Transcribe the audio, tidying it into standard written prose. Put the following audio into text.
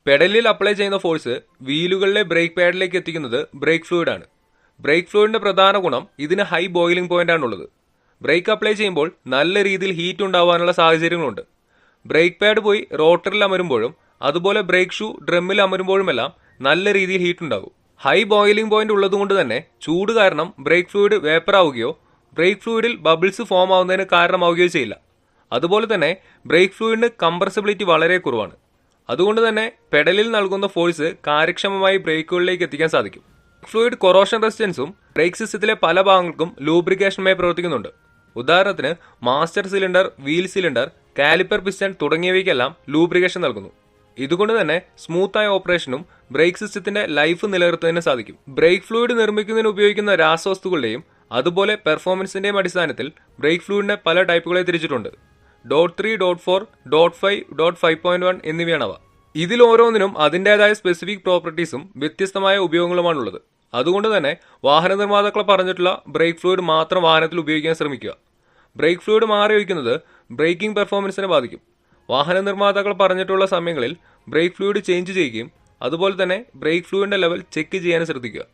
പെഡലിൽ apply ചെയ്യുന്ന force വീലുകളിലെ break പാഡിലേക്ക് എത്തിക്കുന്നത് brake fluid ആണ്. ബ്രേക്ക് ഫ്ലൂയിഡിന്റെ പ്രധാന ഗുണം ഇതിന് ഹൈ ബോയിലിംഗ് പോയിന്റ് ആണുള്ളത്. ബ്രേക്ക് അപ്ലൈ ചെയ്യുമ്പോൾ നല്ല രീതിയിൽ ഹീറ്റ് ഉണ്ടാവാനുള്ള സാഹചര്യങ്ങളുണ്ട്. ബ്രേക്ക് പാഡ് പോയി റോട്ടറിൽ അമരുമ്പോഴും അതുപോലെ ബ്രേക്ക് ഷൂ ഡ്രമ്മിൽ അമരുമ്പോഴുമെല്ലാം നല്ല രീതിയിൽ ഹീറ്റ് ഉണ്ടാകും. ഹൈ ബോയിലിംഗ് പോയിന്റ് ഉള്ളതുകൊണ്ട് തന്നെ ചൂട് കാരണം ബ്രേക്ക് ഫ്ലൂയിഡ് വേപ്പർ ആവുകയോ ബ്രേക്ക് ഫ്ലൂയിഡിൽ ബബിൾസ് ഫോം ആവുന്നതിന് കാരണമാവുകയോ ചെയ്യില്ല. അതുപോലെ തന്നെ ബ്രേക്ക് ഫ്ലൂയിഡിന് കംപ്രസിബിലിറ്റി വളരെ കുറവാണ്. അതുകൊണ്ട് തന്നെ പെഡലിൽ നൽകുന്ന ഫോഴ്സ് കാര്യക്ഷമമായി ബ്രേക്കുകളിലേക്ക് എത്തിക്കാൻ സാധിക്കും. ഫ്ലൂയിഡ് കൊറോഷൻ റെസിസ്റ്റൻസും ബ്രേക്ക് സിസ്റ്റത്തിലെ പല ഭാഗങ്ങൾക്കും ലൂബ്രിക്കേഷനുമായി പ്രവർത്തിക്കുന്നുണ്ട്. ഉദാഹരണത്തിന് master cylinder, wheel cylinder, caliper piston തുടങ്ങിയവയ്ക്കെല്ലാം ലൂബ്രിക്കേഷൻ നൽകുന്നു. ഇതുകൊണ്ട് തന്നെ സ്മൂത്തായ ഓപ്പറേഷനും ബ്രേക്ക് സിസ്റ്റത്തിന്റെ ലൈഫ് നിലനിർത്തുന്നതിന് സാധിക്കും. ബ്രേക്ക് ഫ്ലൂയിഡ് നിർമ്മിക്കുന്നതിന് ഉപയോഗിക്കുന്ന രാസവസ്തുക്കളുടെയും അതുപോലെ പെർഫോമൻസിന്റെയും അടിസ്ഥാനത്തിൽ ബ്രേക്ക് ഫ്ലൂയിഡിനെ പല ടൈപ്പുകളെ തിരിച്ചിട്ടുണ്ട്. .3, .4, .5, .5.1 എന്നിവയാണവ. ഇതിൽ ഓരോന്നിനും അതിൻ്റെതായ സ്പെസിഫിക് പ്രോപ്പർട്ടീസും വ്യത്യസ്തമായ ഉപയോഗങ്ങളുമാണുള്ളത്. അതുകൊണ്ട് തന്നെ വാഹന നിർമ്മാതാക്കൾ പറഞ്ഞിട്ടുള്ള ബ്രേക്ക് ഫ്ലൂയിഡ് മാത്രം വാഹനത്തിൽ ഉപയോഗിക്കാൻ ശ്രമിക്കുക. ബ്രേക്ക് ഫ്ലൂയിഡ് മാറി ഒഴിക്കുന്നത് ബ്രേക്കിംഗ് പെർഫോമൻസിനെ ബാധിക്കും. വാഹന നിർമ്മാതാക്കൾ പറഞ്ഞിട്ടുള്ള സമയങ്ങളിൽ ബ്രേക്ക് ഫ്ലൂയിഡ് ചേഞ്ച് ചെയ്യുകയും അതുപോലെ തന്നെ ബ്രേക്ക് ഫ്ലൂയിഡിന്റെ ലെവൽ ചെക്ക് ചെയ്യാൻ ശ്രദ്ധിക്കുക.